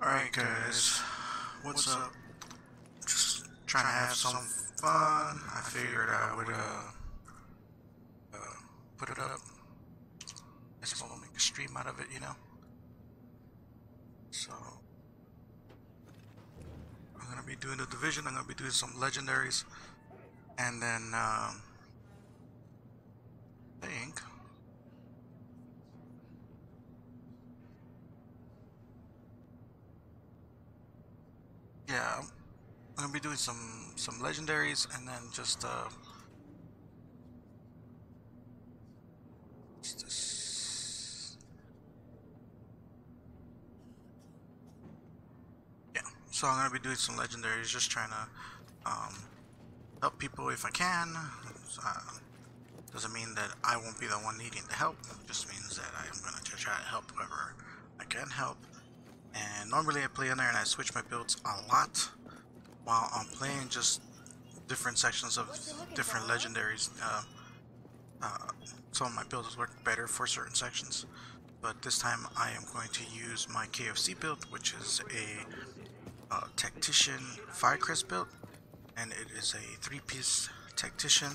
Alright guys, what's up? Just trying to have some fun. I figured I would put it up. I just want to make a stream out of it, you know? So I'm gonna be doing the division, I'm gonna be doing some legendaries, and then I think yeah, I'm gonna be doing some legendaries, and then just what's this? Yeah, so I'm gonna be doing some legendaries, just trying to help people if I can. Doesn't mean that I won't be the one needing the help. It just means that I'm gonna try to help whoever I can help. And normally I play in there and I switch my builds a lot while I'm playing just different sections of different legendaries. Some of my builds work better for certain sections, but this time I am going to use my KFC build, which is a Tactician Firecrest build, and it is a 3-piece Tactician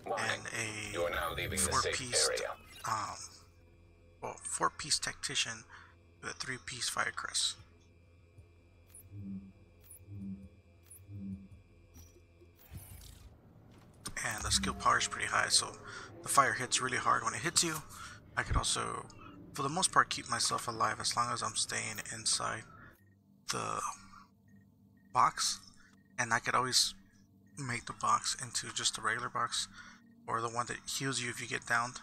and a 4-piece well, 4-piece Tactician with a 3-piece Firecrest. And the skill power is pretty high, so the fire hits really hard when it hits you. I could also, for the most part, keep myself alive as long as I'm staying inside the box, and I could always make the box into just a regular box, or the one that heals you if you get downed,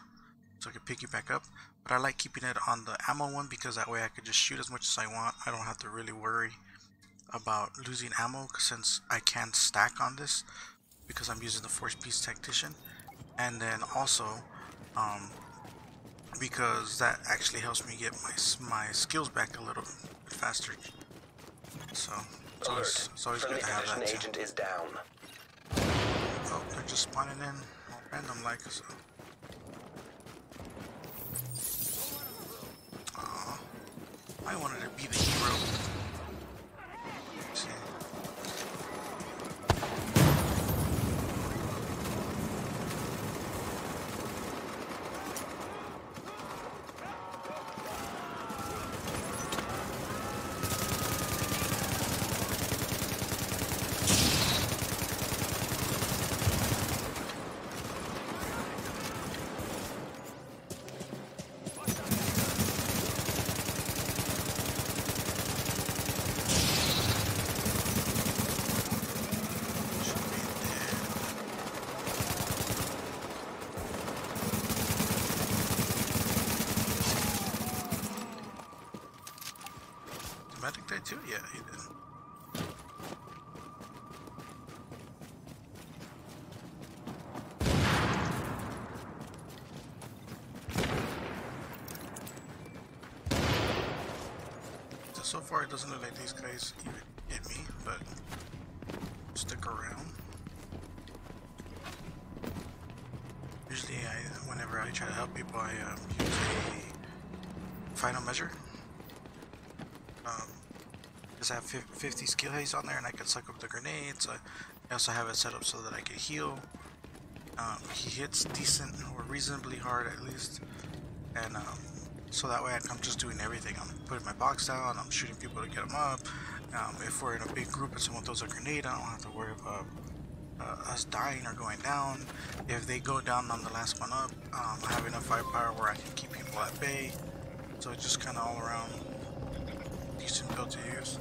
so I can pick you back up. But I like keeping it on the ammo one because that way I could just shoot as much as I want. I don't have to really worry about losing ammo since I can stack on this because I'm using the 4-piece Tactician. And then also because that actually helps me get my skills back a little bit faster. So it's always good to have that too. Agent is down. Oh, they're just spawning in all random like so. I wanted to be the hero. Let's see. Magic died too? Yeah, he did. So far it doesn't look like these guys even hit me, but stick around. Usually whenever I try to help people, I use a final measure. Because I have 50 skill haze on there and I can suck up the grenades. I also have it set up so that I can heal. He hits decent or reasonably hard at least, and so that way I'm just doing everything. I'm putting my box down, I'm shooting people to get them up. If we're in a big group and someone throws a grenade, I don't have to worry about us dying or going down. If they go down on the last one up, I have enough firepower where I can keep people at bay. So it's just kind of all around decent build to use.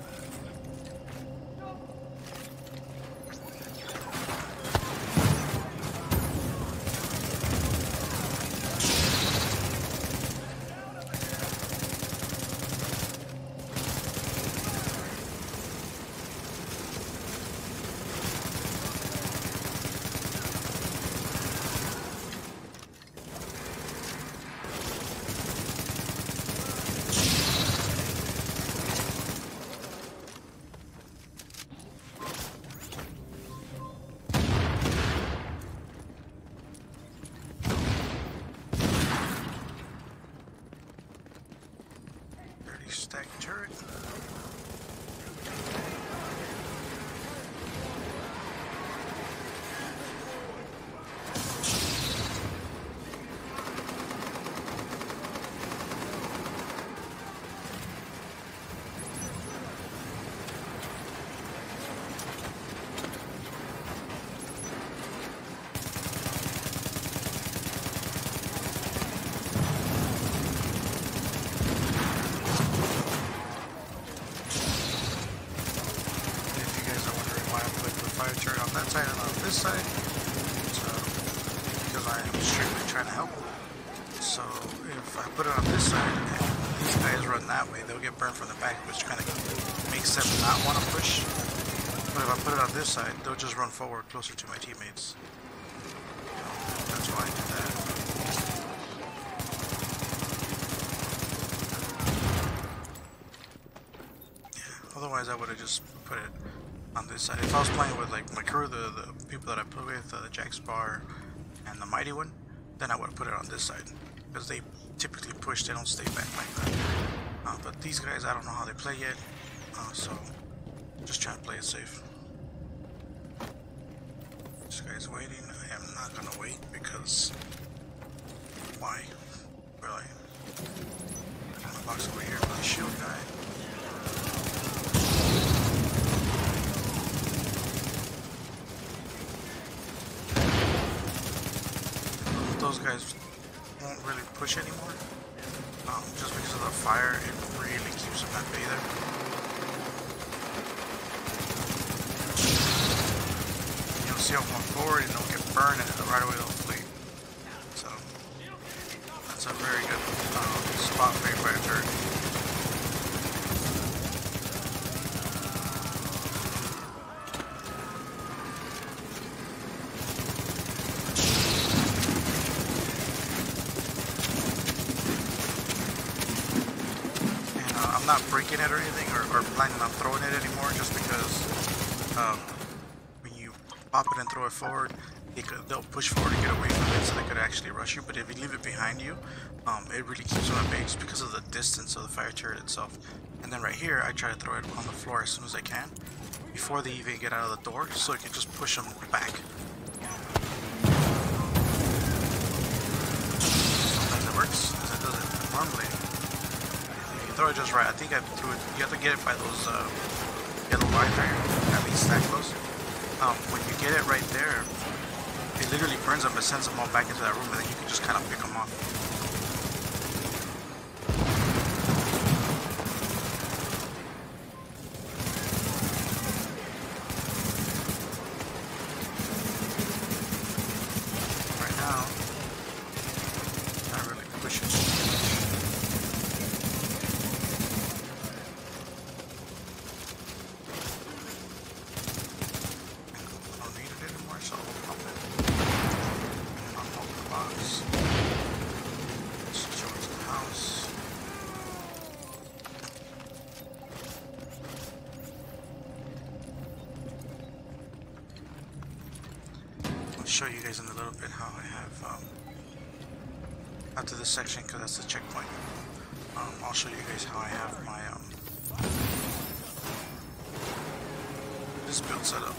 why I put the fire turret on that side and on this side. So, because I am strictly trying to help. So if I put it on this side and these guys run that way, they'll get burned from the back, which kind of makes them not want to push. But if I put it on this side, they'll just run forward closer to my teammates. So that's why I do that. Yeah, otherwise I would have just put it on this side. If I was playing with like my crew, the people that I play with, the Jack Spar and the Mighty One, then I would have put it on this side. Because they typically push, they don't stay back like that. But these guys, I don't know how they play yet, so just trying to play it safe. This guy's waiting. I am not gonna wait because why? Really? I'm gonna box over here for the shield guy. Those guys won't really push anymore, just because of the fire. It really keeps them at bay there. You'll see them going forward and they'll get burned and right away they'll flee. So that's a very good spot for a fire turret. I'm not breaking it or anything, or planning on throwing it anymore, just because when you pop it and throw it forward, they'll push forward to get away from it, so they could actually rush you. But if you leave it behind you, it really keeps them at bay just because of the distance of the fire turret itself. And then right here, I try to throw it on the floor as soon as I can, before they even get out of the door, so I can just push them back. Sometimes it works, sometimes it doesn't. Normally, throw it just right. I think I threw it. You have to get it by those yellow lines right here, at least that close. When you get it right there, it literally burns them and sends them all back into that room, and then you can just kind of pick them off. Right now, not really pushing. Show you guys in a little bit how I have after this section, because that's the checkpoint. I'll show you guys how I have my this build set up.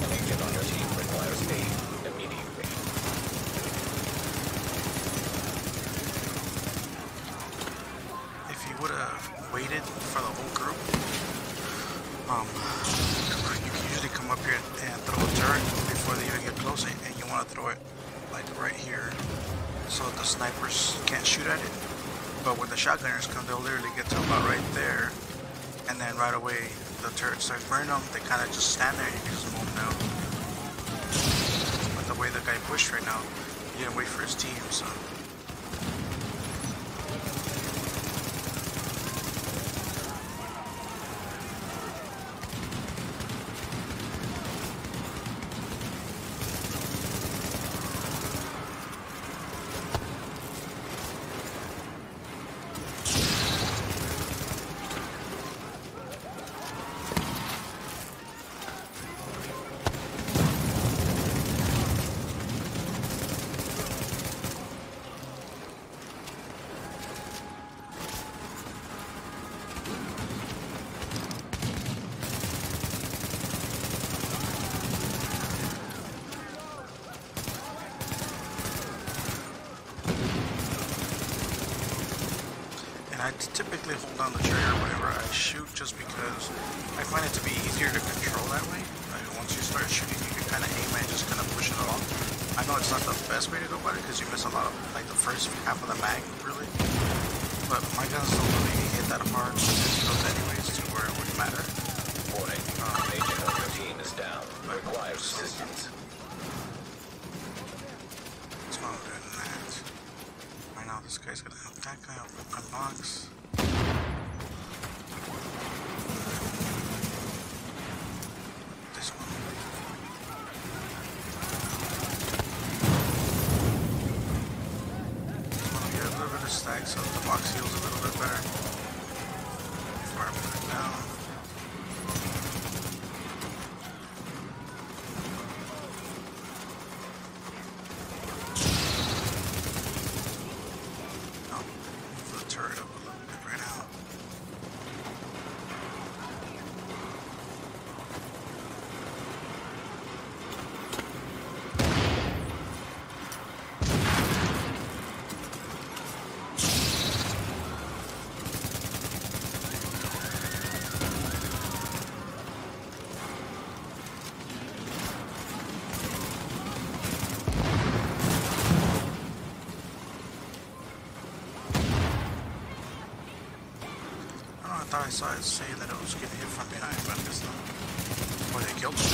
An agent on your team requires aid immediately. If you would have waited for the whole group, you can usually come up here and throw a turret before they even get close, and you want to throw it like right here so the snipers can't shoot at it. But when the shotgunners come, they'll literally get to about right there, and then right away the turret starts burning them. They kind of just stand there and you can just move them down. But the way the guy pushed right now, he didn't wait for his team, so. I typically hold down the trigger whenever I shoot, just because I find it to be easier to control that way. Like once you start shooting, you can kind of aim and just kind of push it along. I know it's not the best way to go about it because you miss a lot of like the first half of the mag, really. But my guns don't really hit that hard with those anyways, to where it wouldn't matter. better. Before I put it down. I'll move the turret up a little bit right now. I thought I saw it saying that it was getting hit from behind, but it's not. Or they killed him.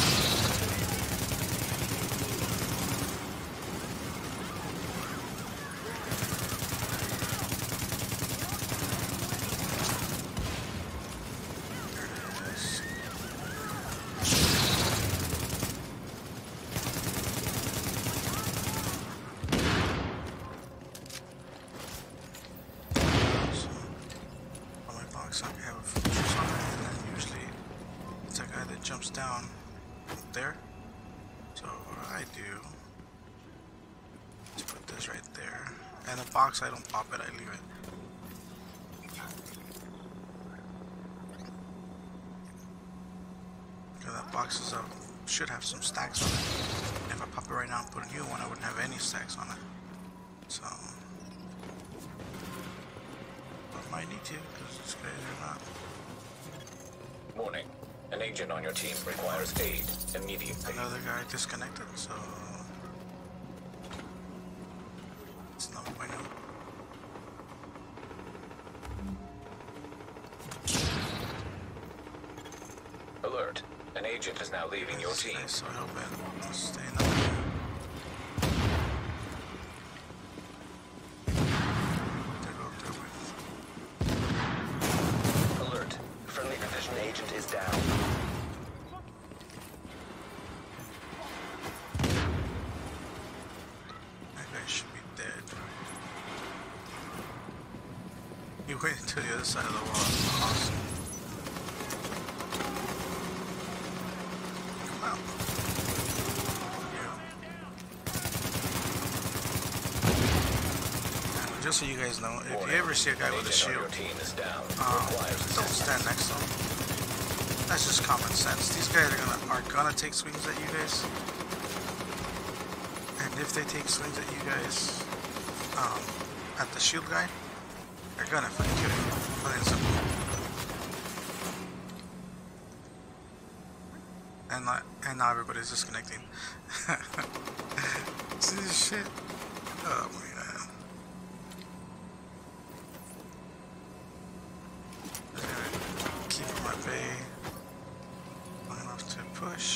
There it is. So, on my box, I have a features on it, and then usually it's a guy that jumps down there. So what I do is put this right there, and the box I don't pop it, I leave it. Okay, that box is should have some stacks on it. If I pop it right now and put a new one, I wouldn't have any stacks on it. So I might need to, because these guys are not. Warning. An agent on your team requires aid immediately. Another guy disconnected, so it's no bueno. Alert. An agent is now leaving your team. So I hope it stay in the Alert. Friendly division agent is down. That guy should be dead. He went to the other side of the wall. Awesome. Come out. Yeah. And just so you guys know, if you ever see a guy with a shield, don't stand next to him. That's just common sense. These guys are gonna take swings at you guys. And if they take swings at you guys, at the shield guy, they're gonna fucking kill you. Plain and simple. And now everybody's disconnecting. See this shit? Oh my god. Keep my bay long enough to push.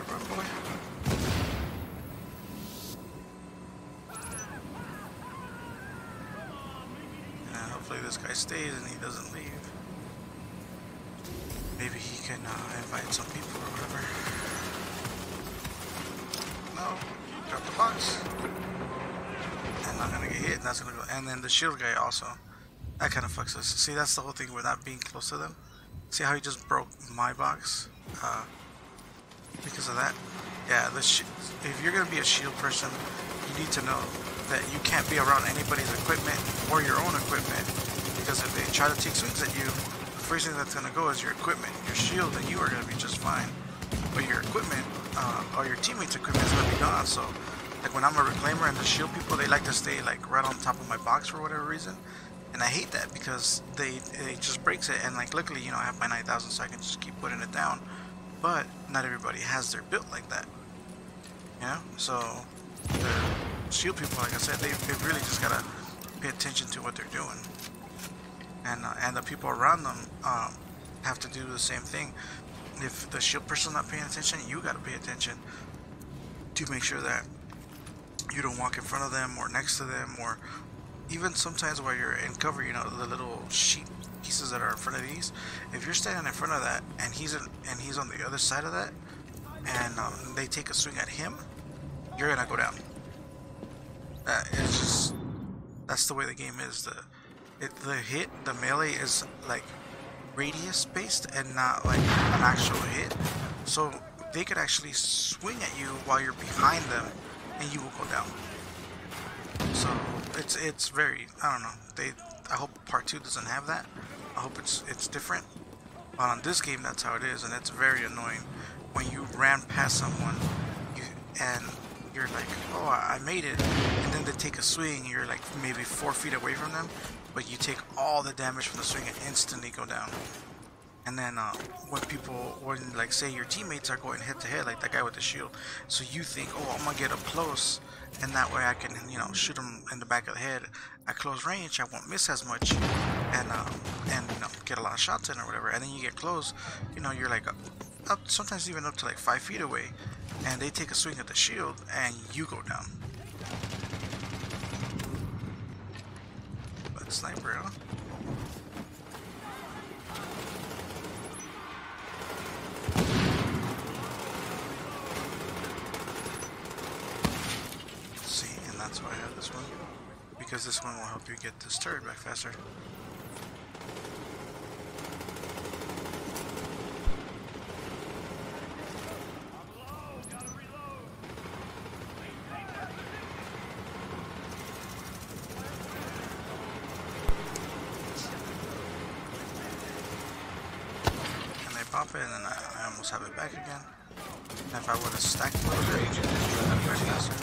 Run, boy. And hopefully this guy stays and he doesn't leave. Maybe he can invite some people or whatever. No, drop the box. I'm not gonna get hit, and that's gonna go. And then the shield guy also. That kind of fucks us. See, that's the whole thing with not being close to them. See how he just broke my box? Because of that. Yeah, if you're gonna be a shield person, you need to know that you can't be around anybody's equipment or your own equipment, because if they try to take swings at you, the first thing that's gonna go is your equipment. Your shield and you are gonna be just fine, but your equipment or your teammates' equipment is gonna be gone. So, like when I'm a reclaimer and the shield people, they like to stay like right on top of my box for whatever reason, and I hate that because it just breaks it. And like luckily, you know, I have my 9,000, so I can just keep putting it down. But not everybody has their build like that, you know. So the shield people, like I said, they really just gotta pay attention to what they're doing, and the people around them have to do the same thing. If the shield person's not paying attention, you gotta pay attention to make sure that you don't walk in front of them or next to them, or even sometimes while you're in cover, you know, the little sheet pieces that are in front of these. If you're standing in front of that and he's on the other side of that, and they take a swing at him, you're gonna go down. It's just, that's the way the game is. The melee is like radius based and not like an actual hit. So they could actually swing at you while you're behind them, and you will go down. So it's very, I don't know. I hope part 2 doesn't have that. I hope it's different. But on this game, that's how it is, and it's very annoying when you ran past someone, and you're like, oh, I made it, and then they take a swing, you're like maybe 4 feet away from them, but you take all the damage from the swing and instantly go down. And then when like say your teammates are going head to head, like that guy with the shield, so you think, oh, I'm gonna get up close, and that way I can, you know, shoot him in the back of the head at close range. I won't miss as much, and you know, get a lot of shots in or whatever. And then you get close, you know, you're like up sometimes even up to like 5 feet away, and they take a swing at the shield and you go down. But sniper, huh? That's why I have this one, because this one will help you get this turret back faster. And they pop it, and then I almost have it back again. And if I would have stacked a little bit, it would have been faster.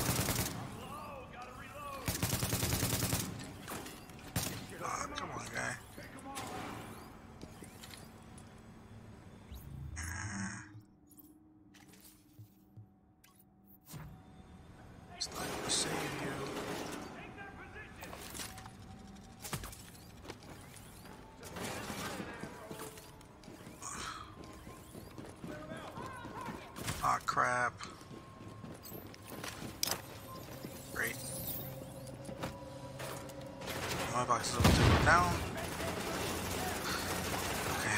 Aw, crap. Great. My box is able to go down. Okay.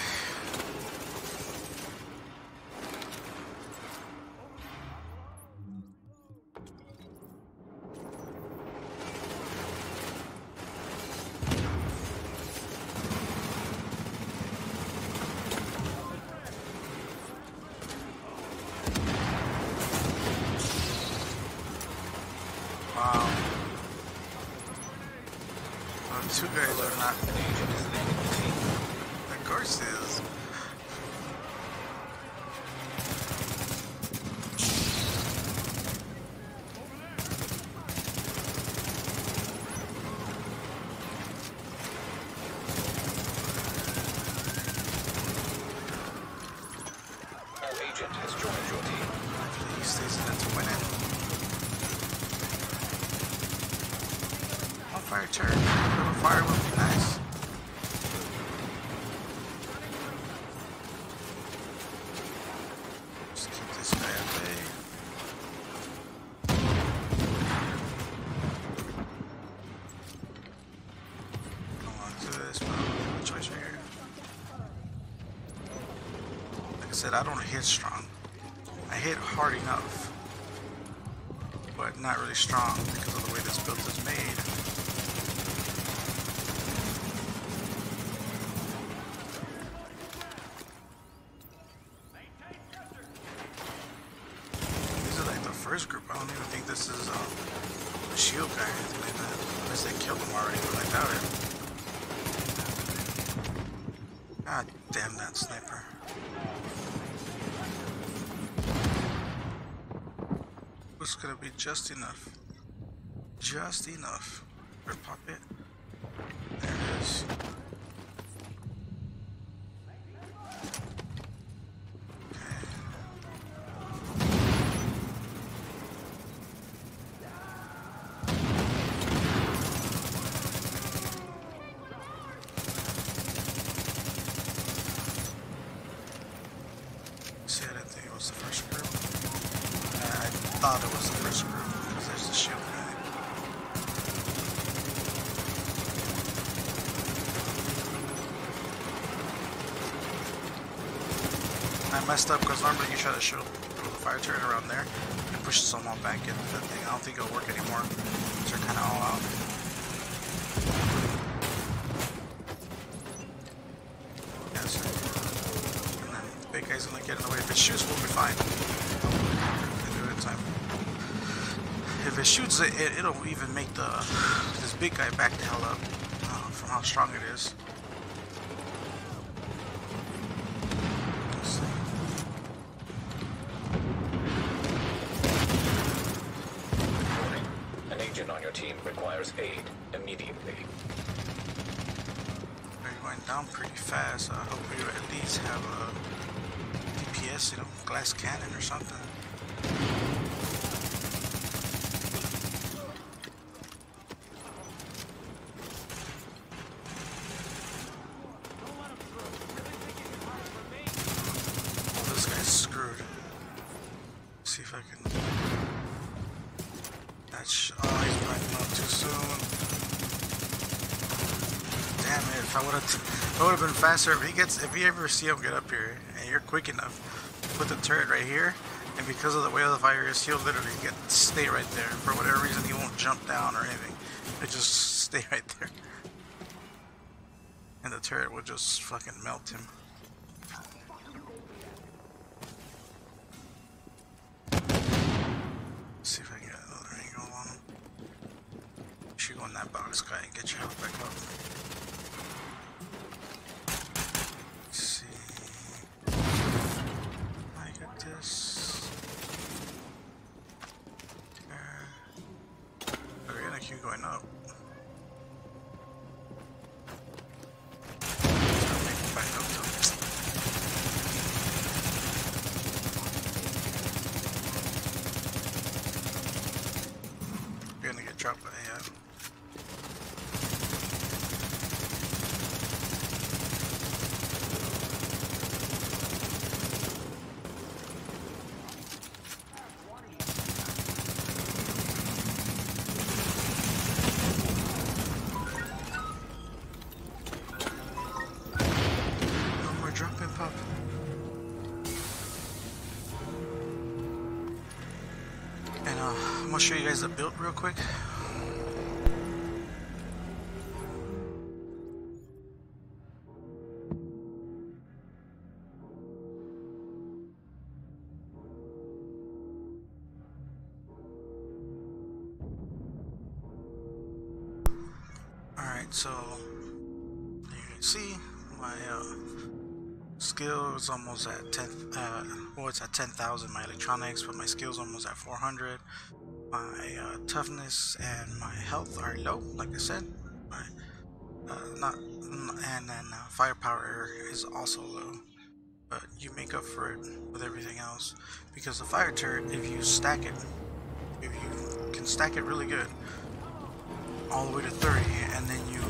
Wow. Well, 2 guys are not. Of course it is. Our agent has joined your team. Hopefully he stays in it to win it. Fire turret. A little fire would be nice. Just keep this guy at bay. Don't want to do this, but I don't have a choice right here. Like I said, I don't hit strong. I hit hard enough, but not really strong because of the way this build is made. First group, I don't even think this is a shield guy or anything like that. Unless they killed him already, but I doubt it. God damn that sniper. It's gonna be just enough. Just enough. Or pop it. There it is. The first group. I thought it was the first group because there's the shield guy. I messed up because normally you try to shield through the fire turret around there and push someone back into the thing. I don't think it'll work anymore. They're kind of all out. Yes. And then the big guy's gonna get in the way. If it shoots, we'll be fine. Do it in time. If it shoots, it'll even make this big guy back the hell up from how strong it is. On your team requires aid immediately. They're going down pretty fast. I hope we at least have a DPS, glass cannon or something. Oh, this guy's screwed. Let's see if I can. Oh, he's backing up too soon. Damn it! If I would have been faster. If you ever see him get up here and you're quick enough, put the turret right here, and because of the way the fire is, he'll literally stay right there. For whatever reason, he won't jump down or anything. He'll just stay right there, and the turret will just fucking melt him. Let's see if I can get another angle on him. You should go in that box, guy, and get your health back up. Let's see. I got this. We're gonna keep going up. Make him back up though. Dropped by AI. No more dropping pop. And I'm gonna show you guys the build real quick. Alright, so you can see my skill is almost at 10, well, it's at 10,000, my electronics, but my skill is almost at 400. My toughness and my health are low, like I said. And then firepower is also low, but you make up for it with everything else, because the fire turret, if you stack it, if you can stack it really good, all the way to 30, and then you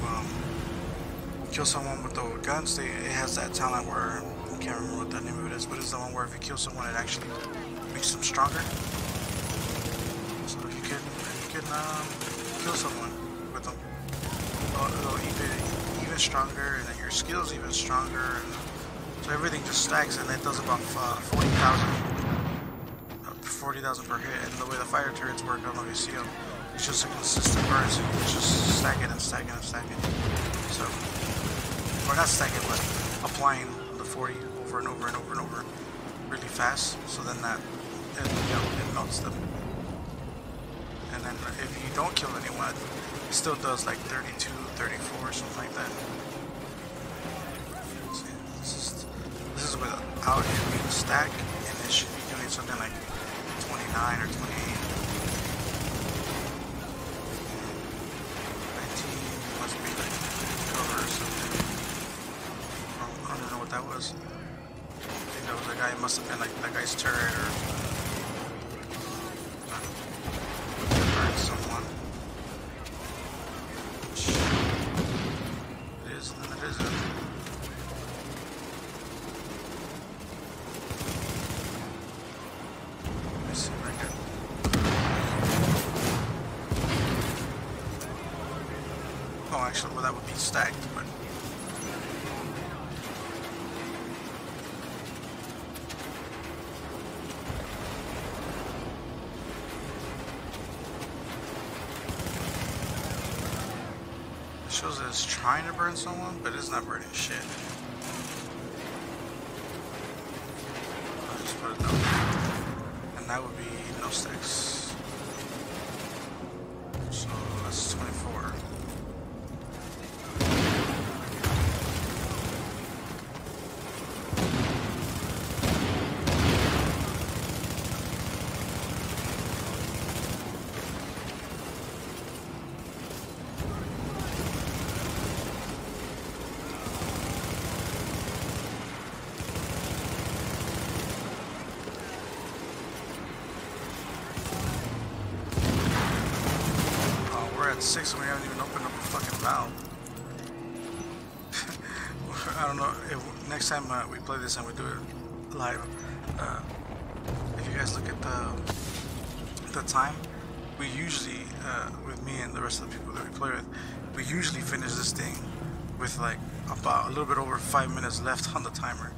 kill someone with the guns, it has that talent where, I can't remember what that name of it is, but it's the one where if you kill someone, it actually makes them stronger. So if you can kill someone with them, it'll even stronger, and then your skill's even stronger, and so everything just stacks, and it does about 40,000 per hit. And the way the fire turrets work, I don't know if you see them, it's just a consistent burn, so you can just stack it and stack it and stack it. So, or not stack it, but applying the 40 over and over and over and over really fast, so then it melts them. And then if you don't kill anyone, it still does like 32, 34, something like that. See, this is without it being stacked, and it should be doing something like 29 or 28. 19 must be like cover or something. I don't know what that was. I think that was a guy, it must have been like that guy's turret or someone. It is and then it isn't. Let me see if I can. Oh, actually, well, that would be stacked, but. Shows that it's trying to burn someone, but it's not burning shit. I'll just put it down there. And that would be no sticks. So that's 24. At 6 and we haven't even opened up a fucking valve. I don't know if next time we play this and we do it live, if you guys look at the time, we usually with me and the rest of the people that we play with, we usually finish this thing with like about a little bit over 5 minutes left on the timer,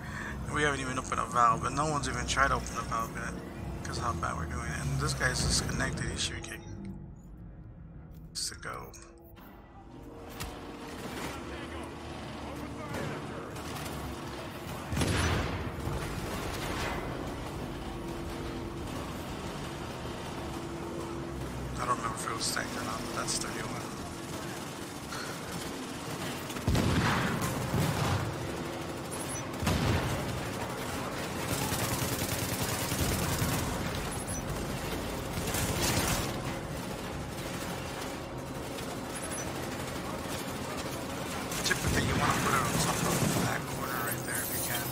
and we haven't even opened a valve, but no one's even tried to open a valve yet because of how bad we're doing it. And this guy's disconnected. He should be kicked to go. I don't remember if it was stacked or not, but that's 31. Typically you want to put it on top of that corner right there if you can.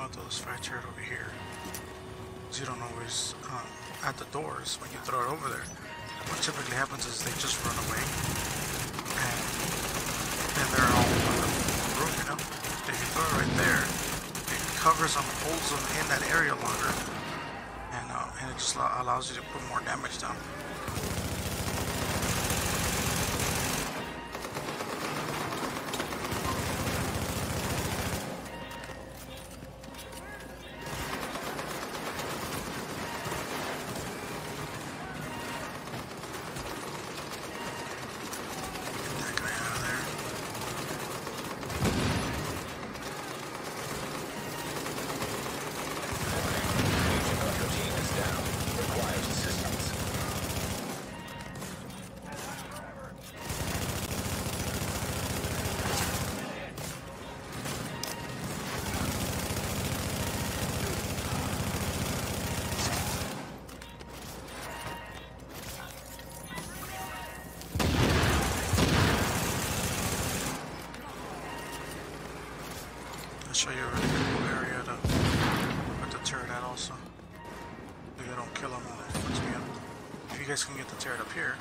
want to throw this fire turret over here. Because you don't always, at the doors, when you throw it over there, what typically happens is they just run away. And then they're all on the room, you know? If you throw it right there, it covers them, holds them in that area longer. And it just allows you to put more damage down. Show you a really cool area to put the turret at also. If they don't kill him, it puts me up. If you guys can get the turret up here,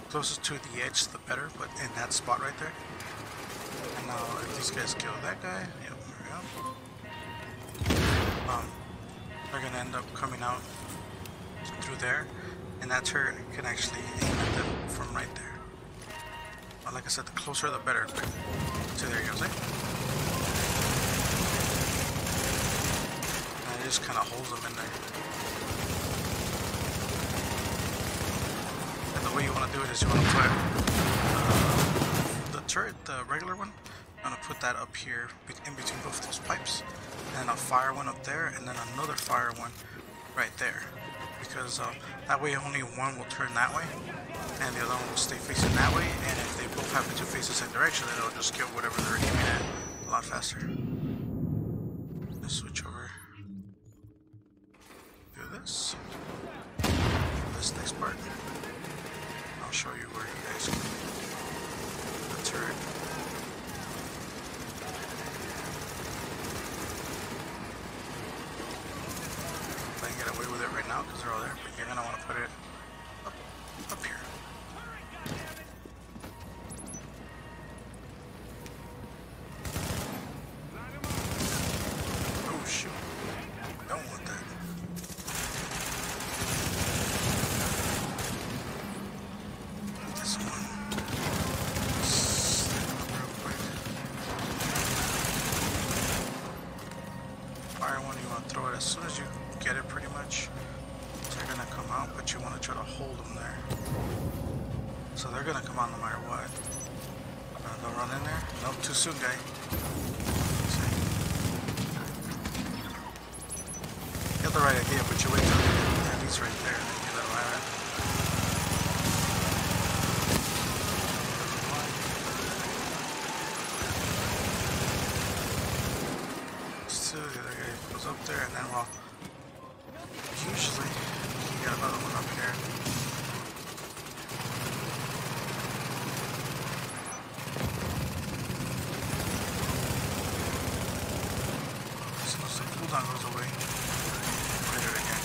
closest to the edge the better, but in that spot right there. And now if these guys kill that guy, yep, there we go. They're gonna end up coming out through there, and that turret can actually aim at them from right there. Like I said, the closer the better. So there you go, see? And it just kind of holds them in there. And the way you want to do it is you want to put the turret, the regular one, you want to put that up here in between both those pipes. And then a fire one up there, and then another fire one right there. Because that way only one will turn that way, and the other one will stay facing that way, and if they both happen to face the same direction, then it'll just kill whatever they're aiming at a lot faster. Let's switch over. Do this. This next part. I'll show you where you guys can the turret. I can get away with it right now because they're all there, but you're gonna want to put it up here. Oh shoot! Don't want that. This one. Snap up real quick. Fire one, you want to throw it as soon as you get it, pretty much. They're gonna come out, but you want to try to hold them there. So they're gonna come out no matter what. They'll run in there. Nope, too soon, guy. See? You have the right idea, but you wait till yeah, he's right there, and then you let him have it. So the other guy goes up there, and then well, usually you got another one up here. So the cooldown goes away. Hit it again.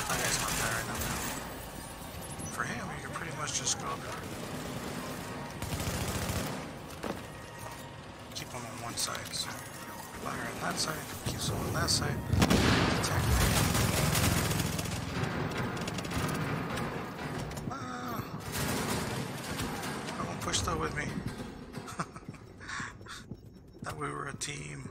That guy's not there right now. For him, you can pretty much just go keep him on one side. So fire on that side, keep him on that side. Attack me. I won't push that with me. That we were a team.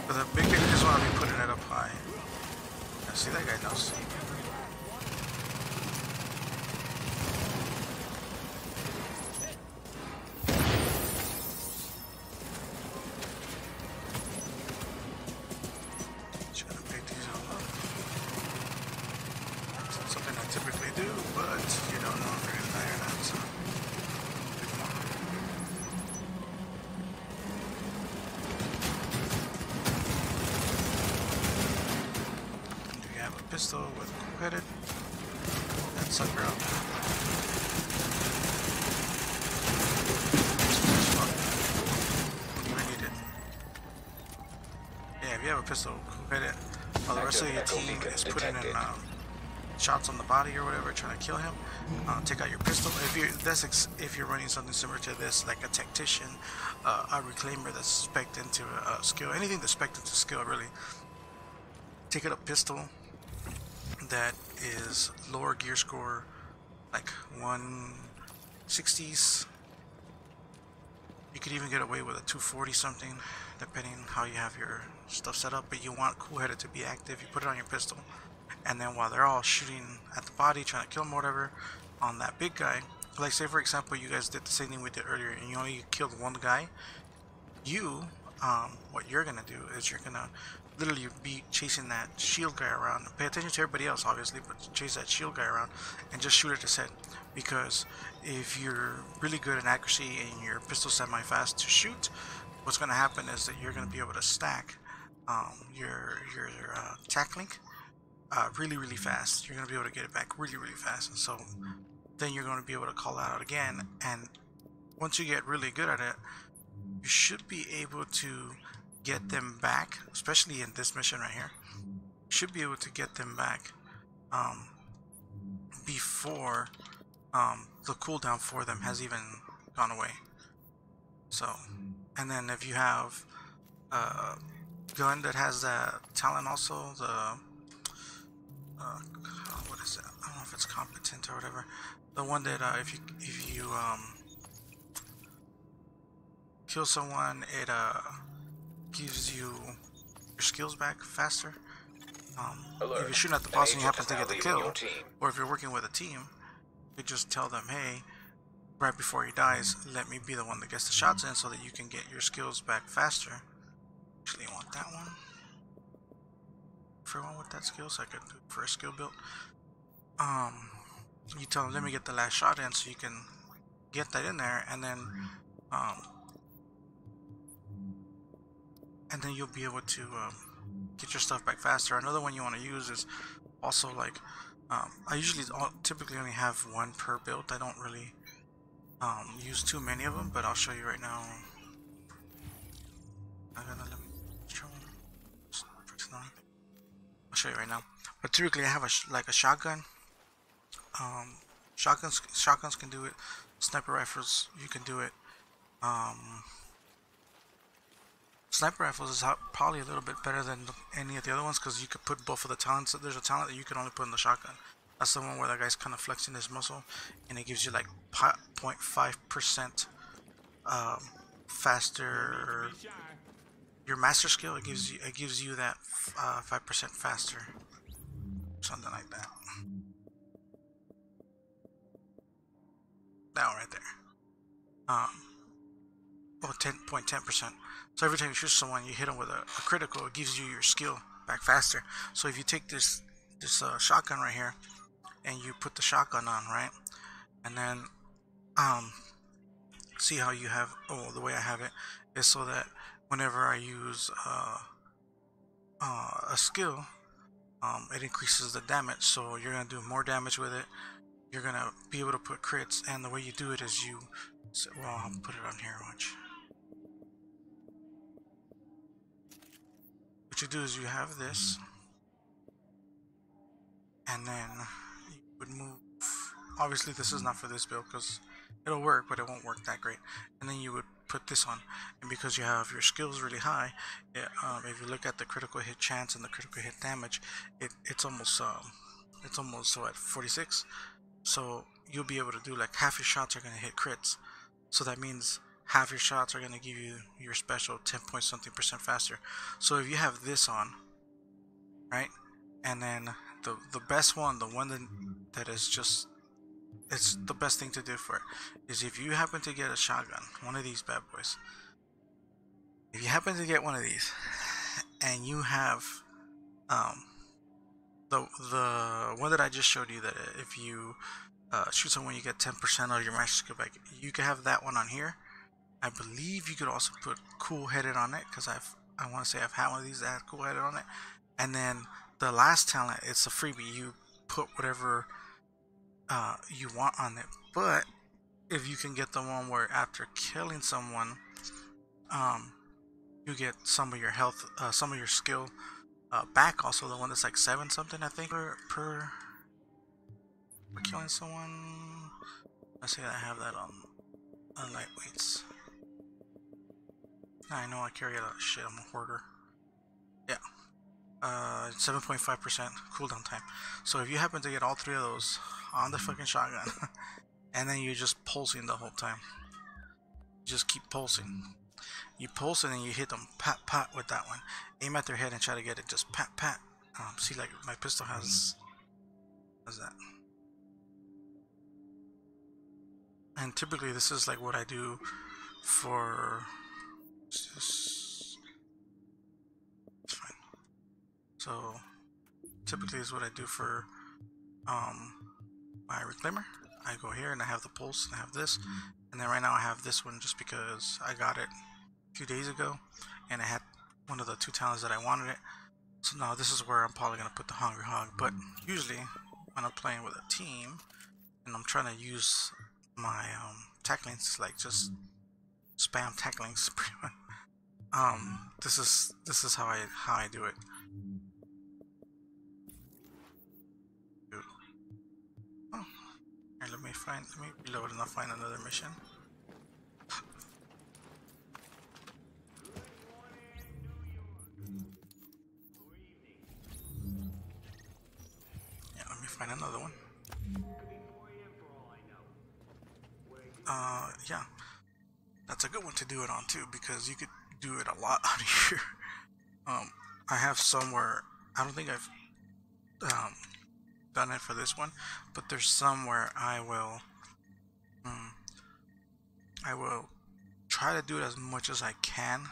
But the big guy just want to be putting it up high. Now, see, that guy knows. Just gonna pick these all up. It's not something I typically do, but you don't know if you're gonna die pistol with cool-headed and sucker out. When you need it. Yeah, if you have a pistol, cool-headed, while the rest of your team is putting in shots on the body or whatever, trying to kill him, take out your pistol. If you're running something similar to this, like a tactician, a reclaimer that's spec'd into a skill, anything that's spec'd into skill, really. Take out a pistol that is lower gear score, like 160s. You could even get away with a 240 something, depending how you have your stuff set up. But you want cool-headed to be active. You put it on your pistol, and then while they're all shooting at the body, trying to kill him or whatever, on that big guy, like say for example you guys did the same thing we did earlier and you only killed one guy, what you're gonna do is you're gonna literally be chasing that shield guy around. Pay attention to everybody else obviously, but chase that shield guy around and just shoot at his head, because if you're really good in accuracy and your pistol semi-fast to shoot, what's gonna happen is that you're gonna be able to stack your tac link really fast. You're going to be able to get it back really fast, and so then you're going to be able to call that out again. And once you get really good at it, you should be able to get them back, especially in this mission right here. You should be able to get them back before the cooldown for them has even gone away. So, and then if you have a gun that has that talent also, the what is it? I don't know if it's competent or whatever. The one that if you kill someone, it gives you your skills back faster. If you're shooting at the boss and you happen to get the kill, or if you're working with a team, you just tell them, hey, right before he dies, let me be the one that gets the shots in so that you can get your skills back faster. Actually, I want that one. For one with that skill, so I could do it for a skill build. You tell them, let me get the last shot in so you can get that in there, and then you'll be able to get your stuff back faster. Another one you want to use is also like I typically only have one per build. I don't really use too many of them, but I'll show you right now. I'll show you right now. But typically I have a shotgun. Shotguns can do it. Sniper rifles, you can do it. Sniper rifles is probably a little bit better than any of the other ones because you could put both of the talents. There's a talent that you can only put in the shotgun. That's the one where that guy's kind of flexing his muscle, and it gives you like 0.5% faster. Your master skill, it gives you that 5% faster, something like that. That one right there. 10%. So every time you shoot someone, you hit them with a critical, it gives you your skill back faster. So if you take this shotgun right here, and you put the shotgun on, right, and then see how you have, the way I have it is so that whenever I use a skill, it increases the damage, so you're gonna do more damage with it. You're gonna be able to put crits, and the way you do it is I'll put it on here. Watch. What you do is you have this, and then you would move. Obviously, this is not for this build because it'll work, but it won't work that great. And then you would put this on, and because you have your skills really high, if you look at the critical hit chance and the critical hit damage, it's almost so at 46. So you'll be able to do like half your shots are gonna hit crits. So that means half your shots are gonna give you your special 10-point-something% faster. So if you have this on, right, and then the best one, the one that is just, it's the best thing to do for it, is if you happen to get a shotgun, one of these bad boys. If you happen to get one of these, and you have the one that I just showed you, that if you shoot someone you get 10% of your master skill back, you can have that one on here. I believe you could also put cool-headed on it, because I want to say I've had one of these that had cool-headed on it. And then the last talent, it's a freebie. You put whatever you want on it. But if you can get the one where after killing someone, you get some of your health, some of your skill back. Also, the one that's like 7 something, I think, per killing someone. Let's say I have that on lightweights. I know I carry a lot of shit. I'm a hoarder. Yeah. 7.5% cooldown time. So if you happen to get all 3 of those on the fucking shotgun, and then you're just pulsing the whole time, you just keep pulsing. You pulse and then you hit them pat pat with that one. Aim at their head and try to get it just pat pat. See, like my pistol has that. And typically this is like what I do for. It's fine. So typically is what I do for my reclaimer. I go here and I have the pulse and I have this, and then right now I have this one just because I got it a few days ago and I had one of the 2 talents that I wanted it. So now this is where I'm probably gonna put the Hungry Hog. But usually when I'm playing with a team and I'm trying to use my tacklings, like just spam tacklings pretty much. This is how I do it. Oh, here, let me reload and I'll find another mission. Yeah, let me find another one. Yeah, that's a good one to do it on too, because you could do it a lot out here. I have somewhere, I don't think I've done it for this one, but there's somewhere I will try to do it as much as I can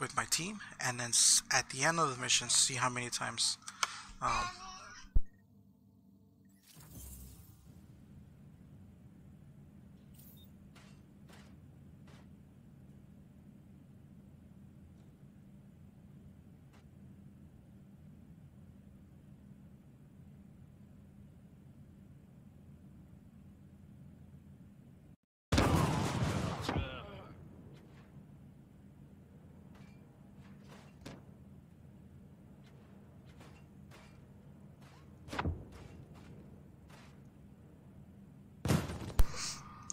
with my team, and then at the end of the mission see how many times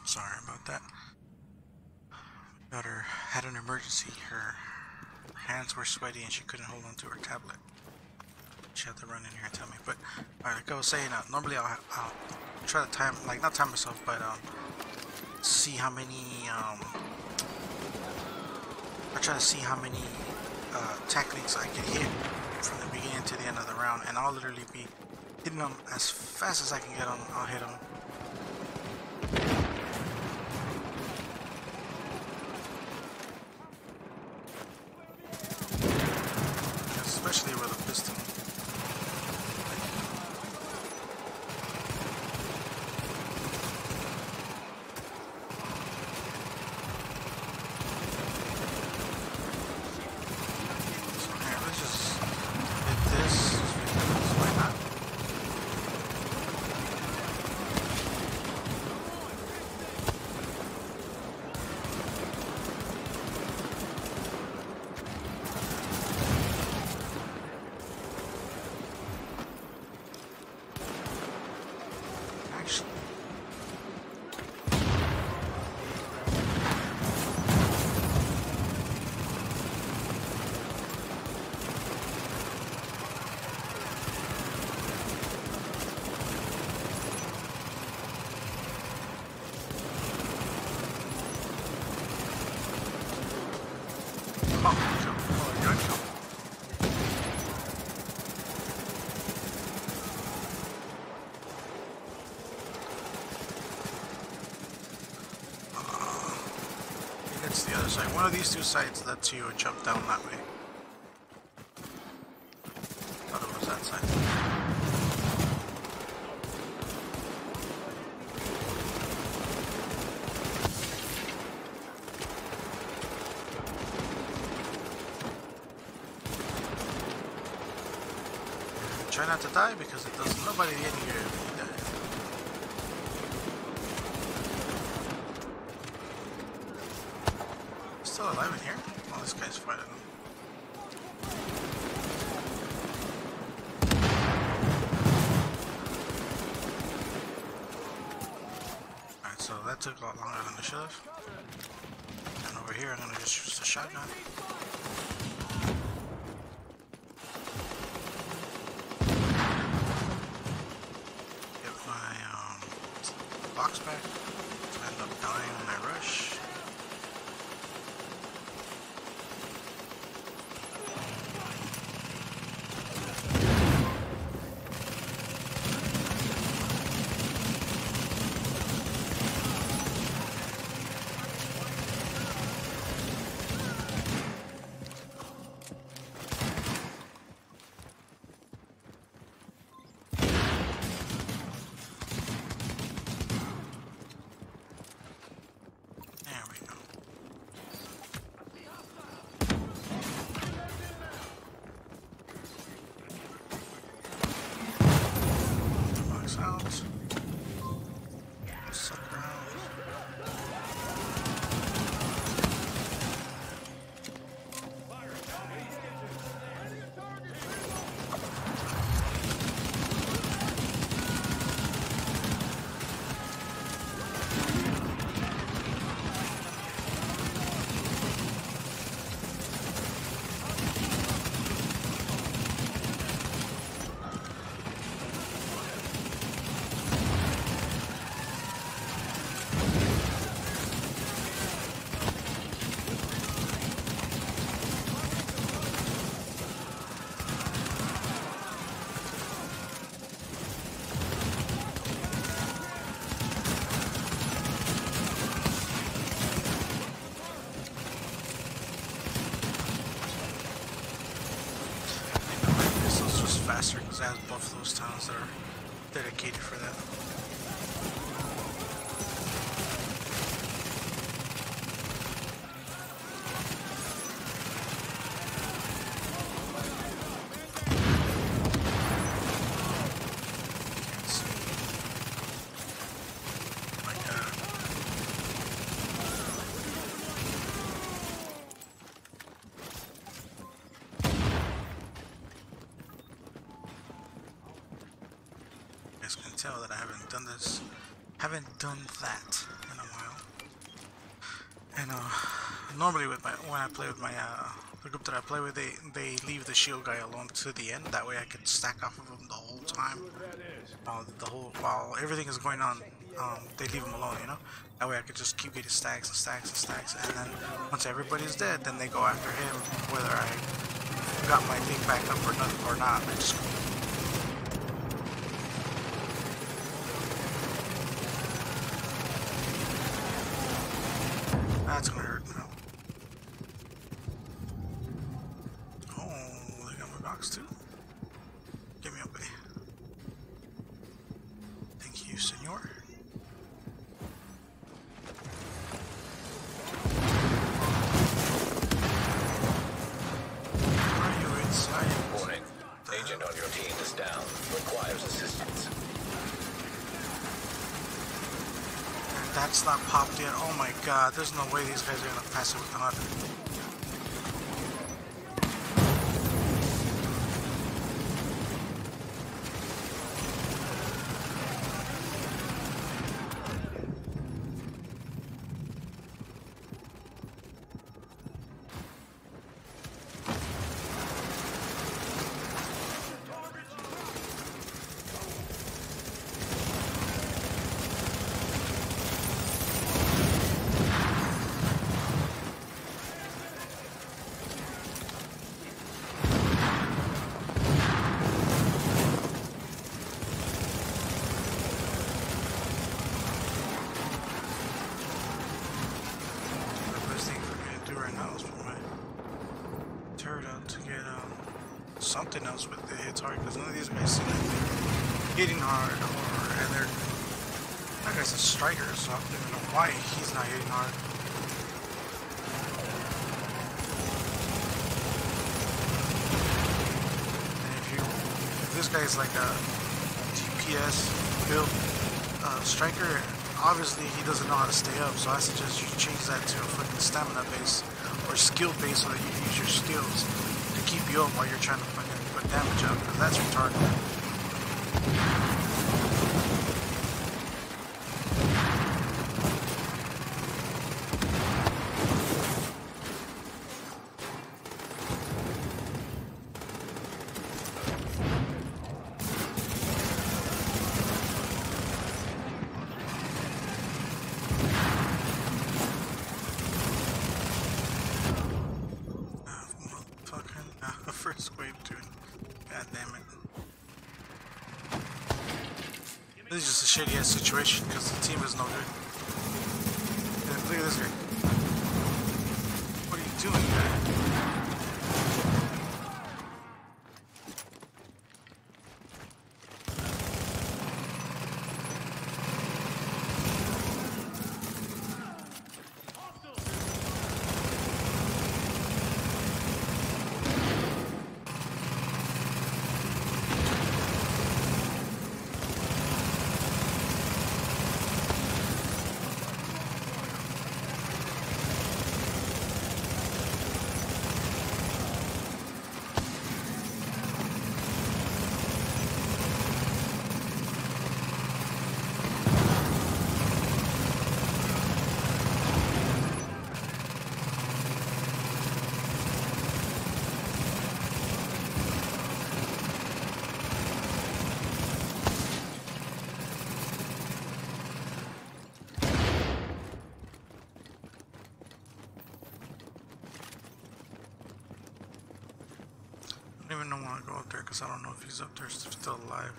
sorry about that. Daughter had an emergency. Her hands were sweaty and she couldn't hold on to her tablet. She had to run in here and tell me. But like I was saying, normally I'll try to time, like not time myself, but see how many. I try to see how many tacklings I can hit from the beginning to the end of the round, and I'll literally be hitting them as fast as I can get them. I'll hit them. Especially with a pistol. So here, let's just hit this. Why not? Actually, it's the other side. One of these 2 sides lets you jump down that way. Thought it was that side. Try not to die because it does nobody in here die. Still alive in here? Oh, this guy's fighting him. Alright, so that took a lot longer than it should have. And over here, I'm gonna just use the shotgun. Get my box back. I end up dying when I rush. Faster because I have both those towns that are dedicated for that. Can't see. My God. You guys can tell that I haven't done that in a while. And normally with when I play with my the group that I play with, they leave the shield guy alone to the end. That way I can stack off of him the whole time. While everything is going on, they leave him alone, you know. That way I could just keep getting stacks and stacks and stacks, and then once everybody's dead, then they go after him, whether I got my thing back up or not. I just that's gonna hurt now. Oh, they got my box too. Get me away. Thank you, senor. Are you inside? Warning. Agent on your team is down. Requires assistance. That's not popped yet. Oh my god, there's no way these guys are gonna pass it with the 100. Something else with the hits hard, because none of these guys seem like they're hitting hard, and they're that guy's a striker, so I don't even know why he's not hitting hard. And if this guy's like a DPS build striker. Obviously, he doesn't know how to stay up, so I suggest you change that to a fucking stamina base or skill base so that you use your skills to keep you up while you're trying to fucking put damage up, because that's retarded. First wave, dude. God damn it. This is just a shitty ass situation because the team is no good. Look at this guy. What are you doing, guy? I don't even want to go up there because I don't know if he's up there still alive.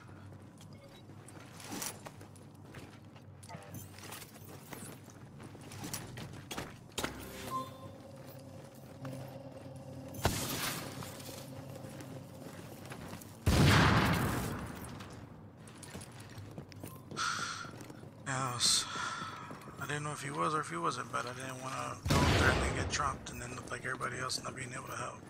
I didn't know if he was or if he wasn't, but I didn't want to go up there and then get dropped and then look like everybody else not being able to help.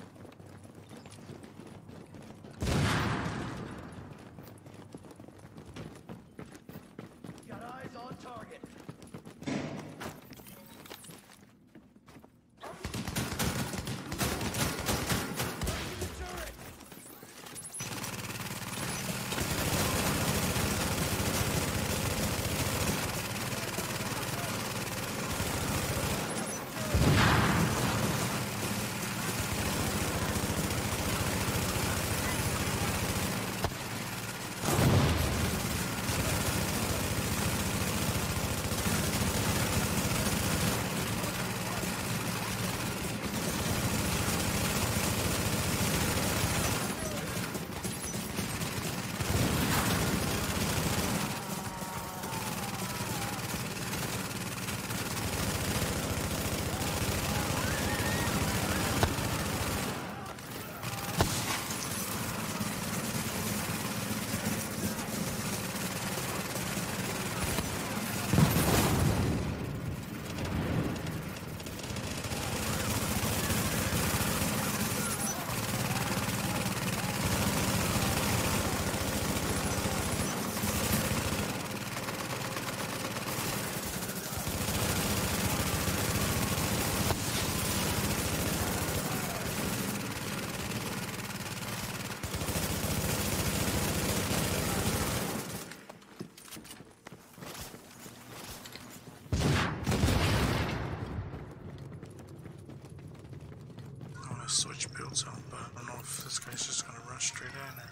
Switch builds out, but I don't know if this guy's just gonna run straight in or...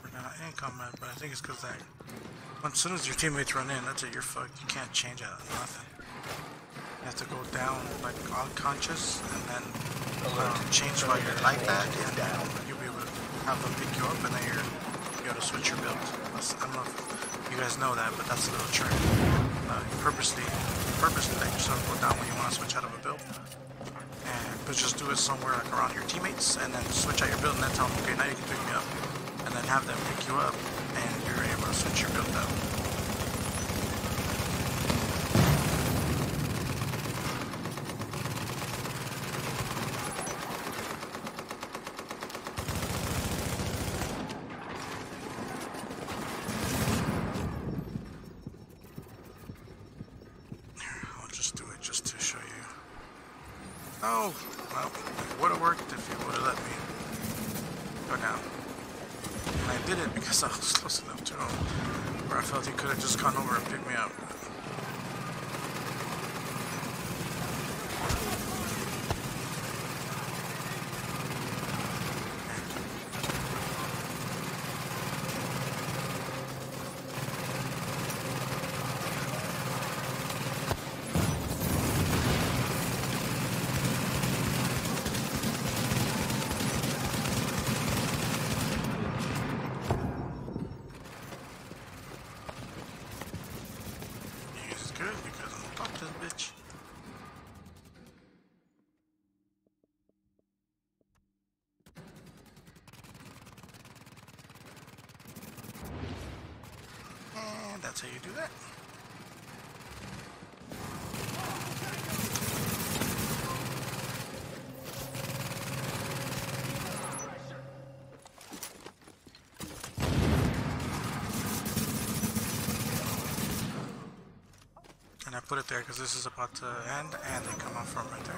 We're not in combat, but I think it's because that... As soon as your teammates run in, that's it, you're fucked. You can't change out of nothing. You have to go down like unconscious and then change while you're like that, and down. You'll be able to have them pick you up, and then you're able to switch your build. I don't know if you guys know that, but that's a little trick. You purposely let yourself go down when you want to switch out of a build, but just do it somewhere like around your teammates, and then switch out your build, and then tell them, okay, now you can pick me up, and then have them pick you up. and you're able to switch your build out. I'll just do it just to show you. Oh, well, it would have worked if you would have let me go down. And I did it because I was close enough to him where I felt he could have just gone over and picked me up. Because I'm top this bitch. And that's how you do that. And I put it there because this is about to end, and they come out from right there.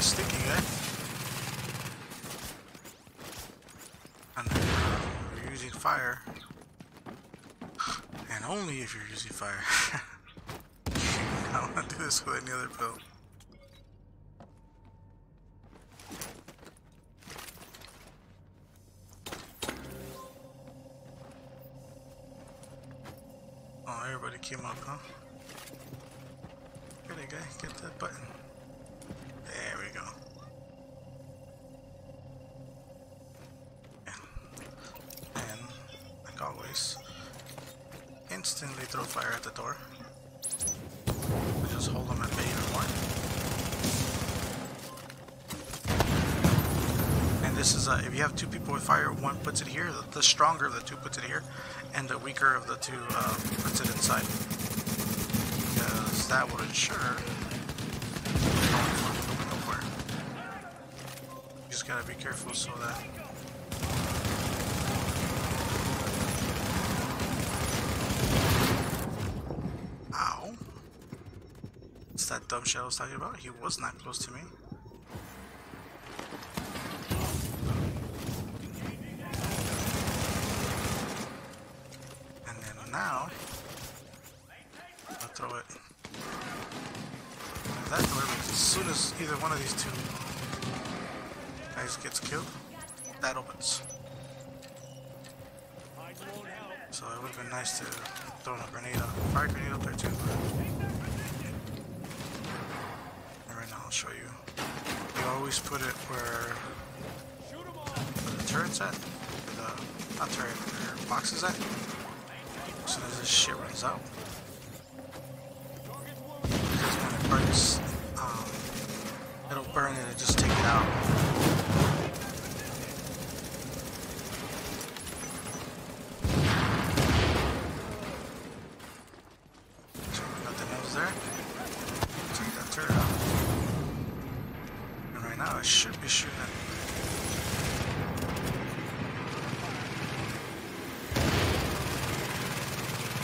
Sticky guy. And then you're using fire. And only if you're using fire. I don't want to do this with any other build. Oh, everybody came up, huh? Get it, guy. Get that button. There we go. Yeah. And, like always, instantly throw fire at the door. Just hold them at bay even more. And this is, if you have two people with fire, one puts it here, the stronger of the two puts it here, and the weaker of the two puts it inside. Because that will ensure gotta be careful so that ow, it's that dumb shit I was talking about. He was not close to me. And then now I'll throw it that door, because as soon as either one of these two guys gets killed, that opens. So it would have been nice to throw a grenade up, fire grenade up there too. And right now I'll show you. You always put it where the turret's at, not turret, where box is at. As soon as this shit runs out. Because when it burns, it'll burn it and just take it out. I should be shooting it.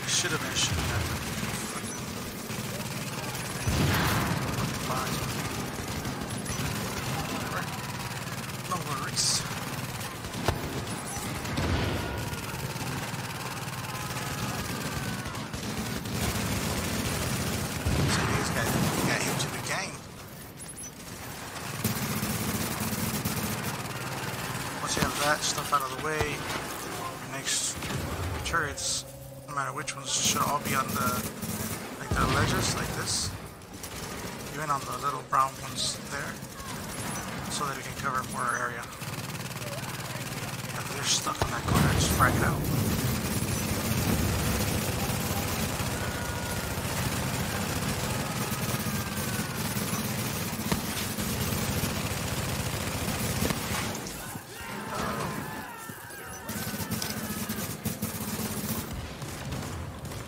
I should have been shooting at the fucking box. No that stuff out of the way, your next turrets, no matter which ones, should all be on the ledges like this, even on the little brown ones there, so that it can cover more area. If they're stuck in that corner, just frag it out.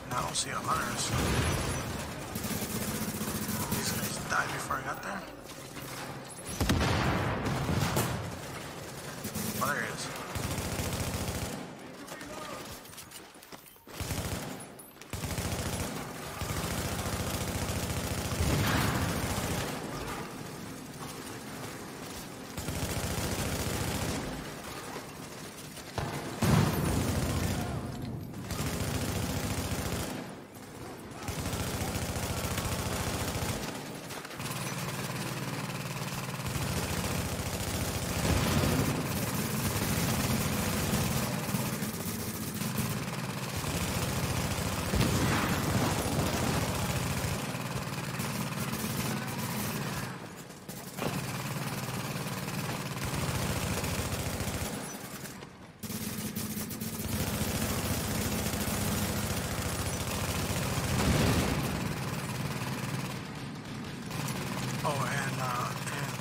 I don't see hunters. These guys died before I got there. Oh, there he is.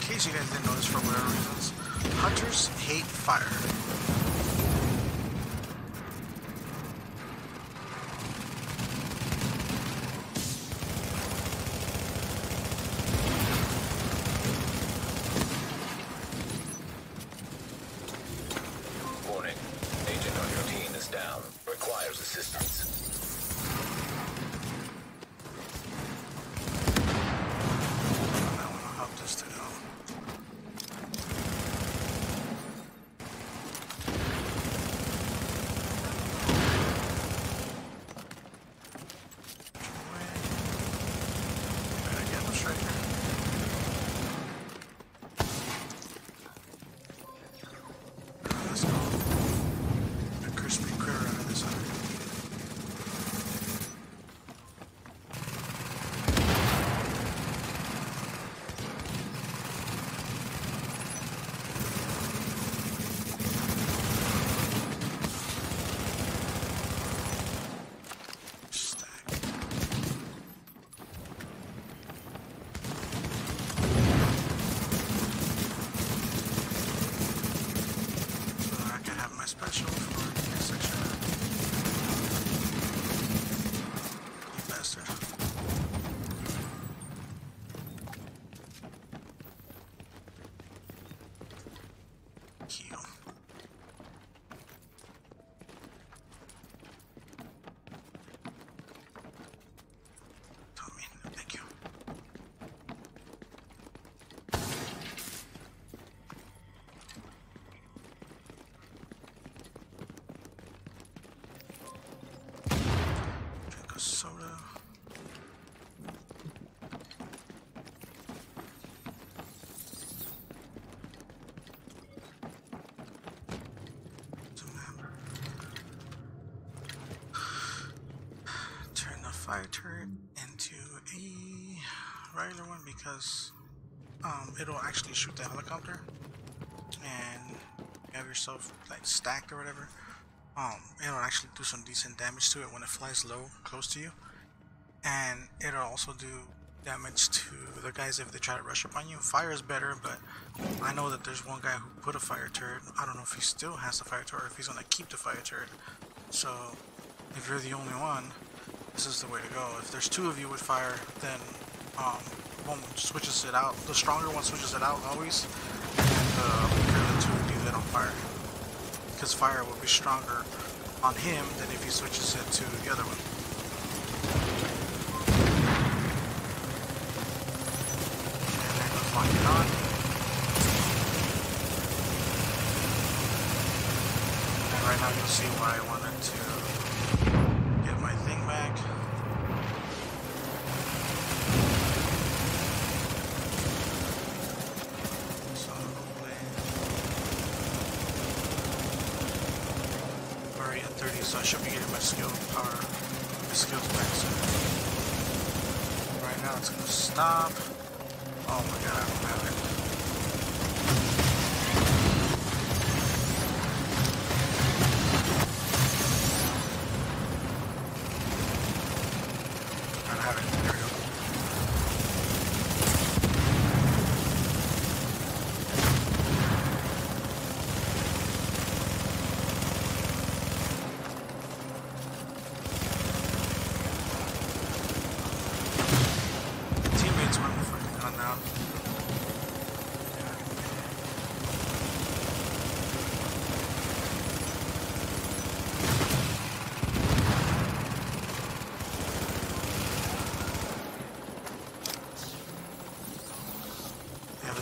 In case you guys didn't notice for whatever reasons, hunters hate fire. Warning. Agent on your team is down. Requires assistance. Special for this section. You bastard. Heal. Tommy, thank you. Soda. Turn the fire turret into a regular one because it'll actually shoot the helicopter, and you have yourself like stacked or whatever. It'll actually do some decent damage to it when it flies low, close to you, and it'll also do damage to the guys if they try to rush up on you. Fire is better, but I know that there's one guy who put a fire turret. I don't know if he still has the fire turret or if he's gonna keep the fire turret. So if you're the only one, this is the way to go. If there's two of you with fire, then one switches it out. The stronger one switches it out always, and the other two leave it on fire. Because fire will be stronger on him than if he switches it to the other one. And then goes lock it on. And right now you'll see why I wanted to get my thing back. So hopefully so I should be getting my skill power, my skills back soon. Right now it's gonna stop. Oh my god, I don't have it.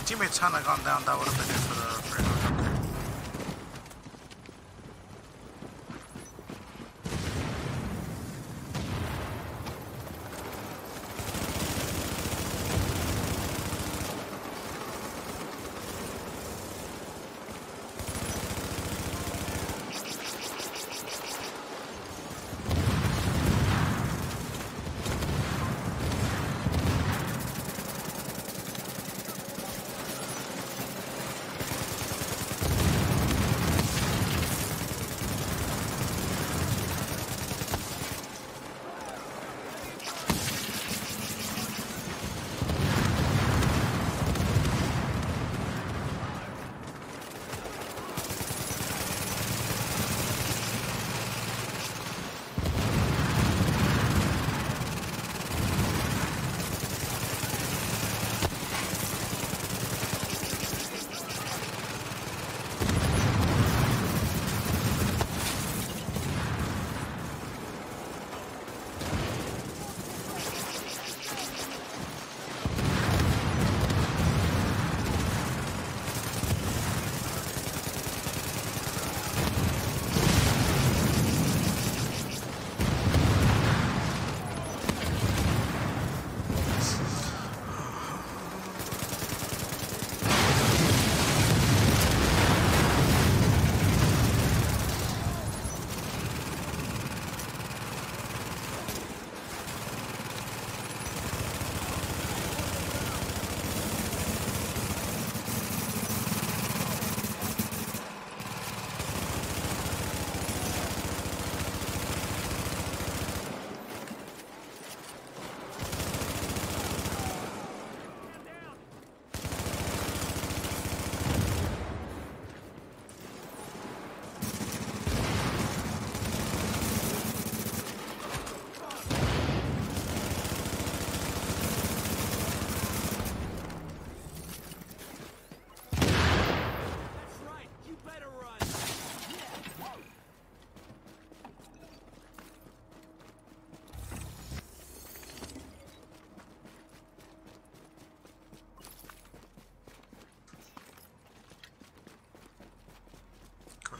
Teammates had not gone down, that would have been it for the helicopter.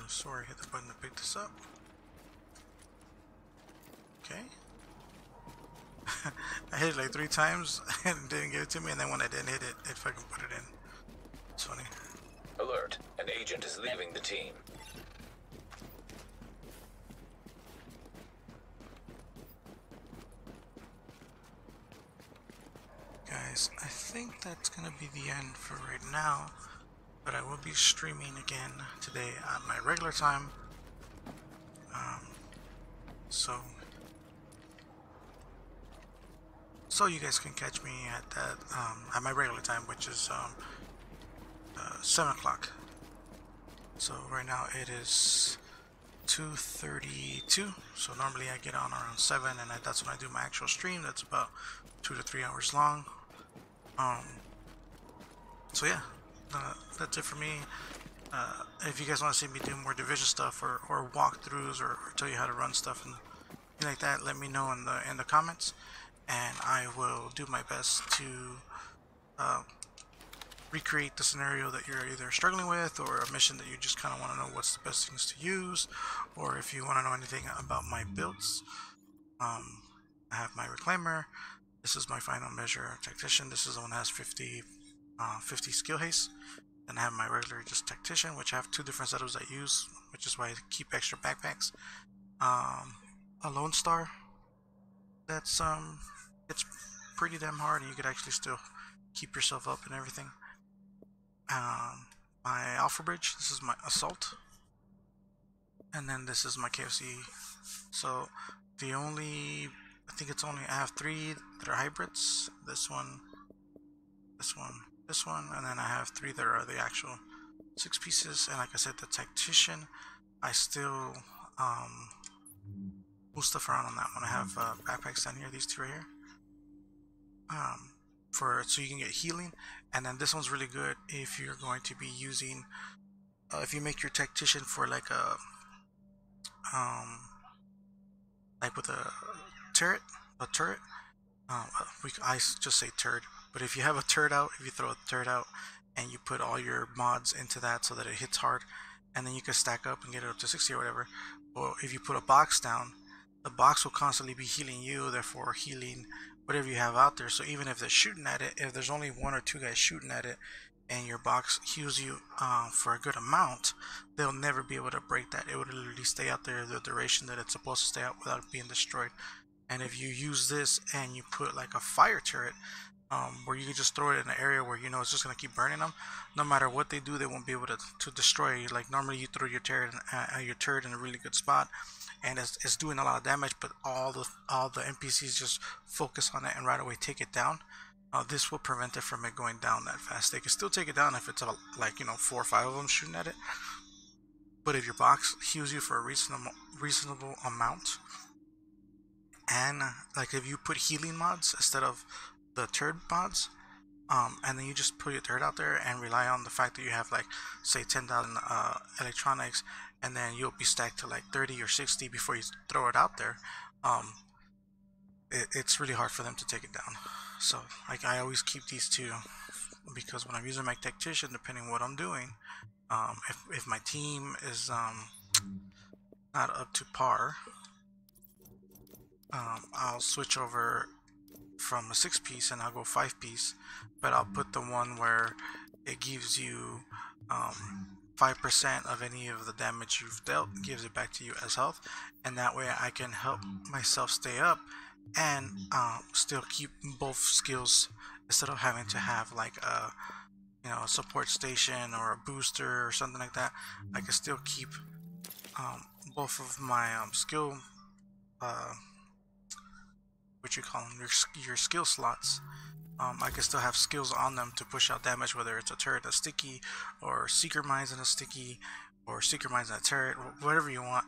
Sorry, hit the button to pick this up. Okay. I hit it like 3 times and it didn't give it to me, and then when I didn't hit it, it fucking put it in. It's funny. Alert. An agent is leaving the team. Guys, I think that's gonna be the end for right now. But I will be streaming again today at my regular time. So you guys can catch me at that at my regular time, which is 7 o'clock. So right now it is 2:32. So normally I get on around 7, and that's when I do my actual stream. That's about 2 to 3 hours long. So yeah. That's it for me. If you guys want to see me do more Division stuff or walkthroughs or tell you how to run stuff and things like that, let me know in the comments, and I will do my best to recreate the scenario that you're either struggling with, or a mission that you just kind of want to know what's the best things to use, or if you want to know anything about my builds. I have my Reclaimer. This is my Final Measure Tactician. This is the one that has 50 skill haste. And I have my regular just Tactician, which I have 2 different setups I use, which is why I keep extra backpacks. a Lone Star. That's it's pretty damn hard, and you could actually still keep yourself up and everything. My Alpha Bridge. This is my Assault, and then this is my KFC. So the only, I think it's only, I have 3 that are hybrids. This one, this one, this one, and then I have 3 that are the actual 6 pieces. And like I said, the Tactician, I still move stuff around on that one. I have backpacks down here, these 2 right here, for so you can get healing. And then this one's really good if you're going to be using, if you make your Tactician for like a like with a turret, I just say turd, but if you have a turd out, if you throw a turd out and you put all your mods into that so that it hits hard, and then you can stack up and get it up to 60 or whatever. Or if you put a box down, the box will constantly be healing you, therefore healing whatever you have out there. So even if they're shooting at it, if there's only 1 or 2 guys shooting at it, and your box heals you for a good amount, they'll never be able to break that. It would literally stay out there the duration that it's supposed to stay out without being destroyed. And if you use this and you put like a fire turret, where you can just throw it in an area where you know it's just going to keep burning them, no matter what they do, they won't be able to destroy you. Like normally you throw your turret in a really good spot, and it's doing a lot of damage, but all the NPCs just focus on it and right away take it down. This will prevent it from it going down that fast. They can still take it down if it's like 4 or 5 of them shooting at it, but if your box heals you for a reasonable amount, and like if you put healing mods instead of the turd mods, and then you just put your turd out there and rely on the fact that you have like say 10,000 electronics, and then you'll be stacked to like 30 or 60 before you throw it out there. It's really hard for them to take it down. So like I always keep these 2, because when I'm using my Tactician, depending on what I'm doing, if my team is not up to par, I'll switch over from a 6-piece and I'll go 5-piece, but I'll put the one where it gives you 5% of any of the damage you've dealt, gives it back to you as health, and that way I can help myself stay up and still keep both skills, instead of having to have like a a support station or a booster or something like that. I can still keep both of my skill, what you call them, your skill slots. I can still have skills on them to push out damage, whether it's a turret, a sticky, or seeker mines and a sticky, or seeker mines and a turret, whatever you want.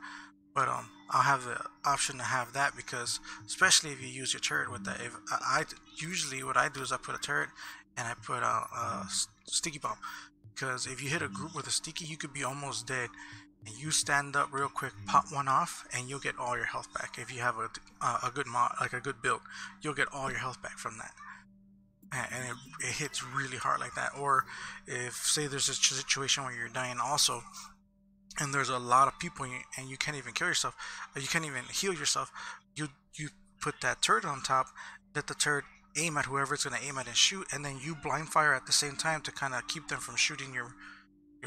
But I'll have the option to have that, because especially if you use your turret with that, if I usually what I do is I put a turret and I put a sticky bomb, because if you hit a group with a sticky, you could be almost dead, and you stand up real quick, pop one off, and you'll get all your health back. If you have a good mod, like a good build, you'll get all your health back from that. And it hits really hard like that. Or if say there's a situation where you're dying also, and there's a lot of people and you can't even kill yourself, or you can't even heal yourself, you put that turret on top, let the turret aim at whoever it's going to aim at and shoot, and then you blind fire at the same time to kind of keep them from shooting your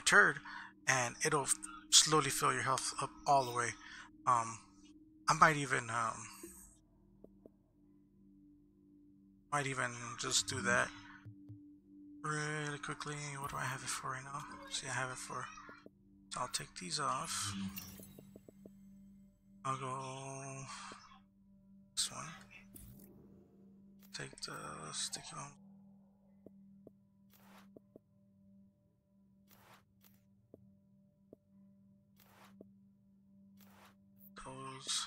turret, and it'll slowly fill your health up all the way. I might even just do that really quickly. What do I have it for right now? See, I have it for, so I'll take these off. I'll go this one. Take the sticky one. Those.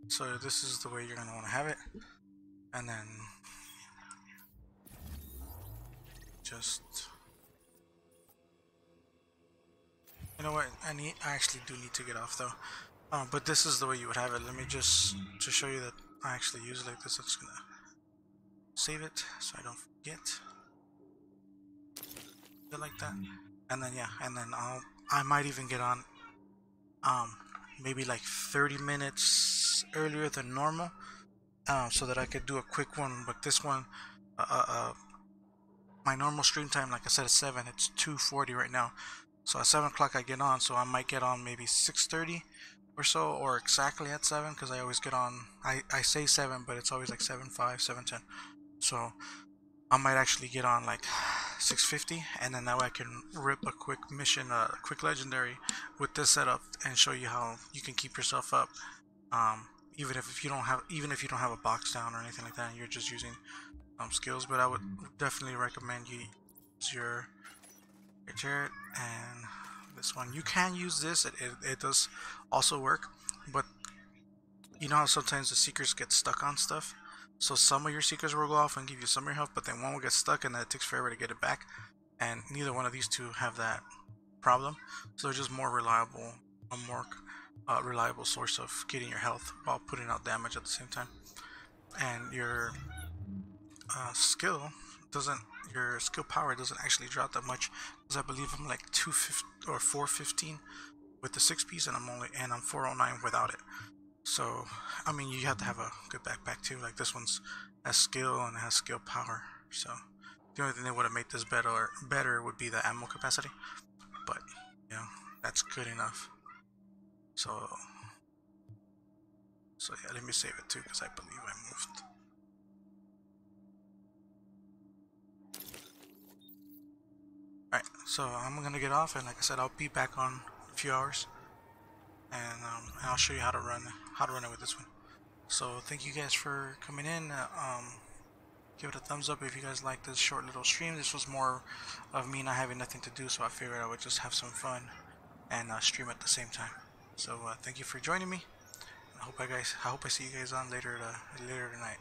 So this is the way you're going to want to have it, and then just, you know what, I actually do need to get off though, but this is the way you would have it. Let me just, to show you that I actually use it like this, I'm just going to save it so I don't forget, like that, and then yeah, and then I might even get on maybe like 30 minutes earlier than normal, so that I could do a quick one. But this one, my normal stream time, like I said, is 7. It's 2:40 right now. So at 7 o'clock I get on, so I might get on maybe 6:30 or so, or exactly at 7, because I always get on, I say 7, but it's always like 7:05, 7:10. So I might actually get on like 6:50, and then that way I can rip a quick mission, a quick legendary with this setup, and show you how you can keep yourself up, even if you don't have a box down or anything like that, and you're just using skills. But I would definitely recommend you use your Jarrett and this one. You can use this, it does also work, but you know how sometimes the seekers get stuck on stuff. So some of your seekers will go off and give you some of your health, but then one will get stuck and then it takes forever to get it back. And neither one of these two have that problem. So they're just more reliable, a more reliable source of getting your health while putting out damage at the same time. And your skill doesn't, your skill power doesn't actually drop that much, because I believe I'm like 250 or 415 with the 6-piece, and I'm 409 without it. So I mean, you have to have a good backpack too. Like this one's has skill and it has skill power. So the only thing that would have made this better would be the ammo capacity. But you know, that's good enough. So yeah, let me save it too, because I believe I moved. Alright, so I'm gonna get off, and like I said, I'll be back on a few hours, and I'll show you how to run it with this one. So thank you guys for coming in. Give it a thumbs up if you guys like this short little stream. This was more of me not having nothing to do, so I figured I would just have some fun and stream at the same time. So thank you for joining me. I hope I see you guys on later tonight.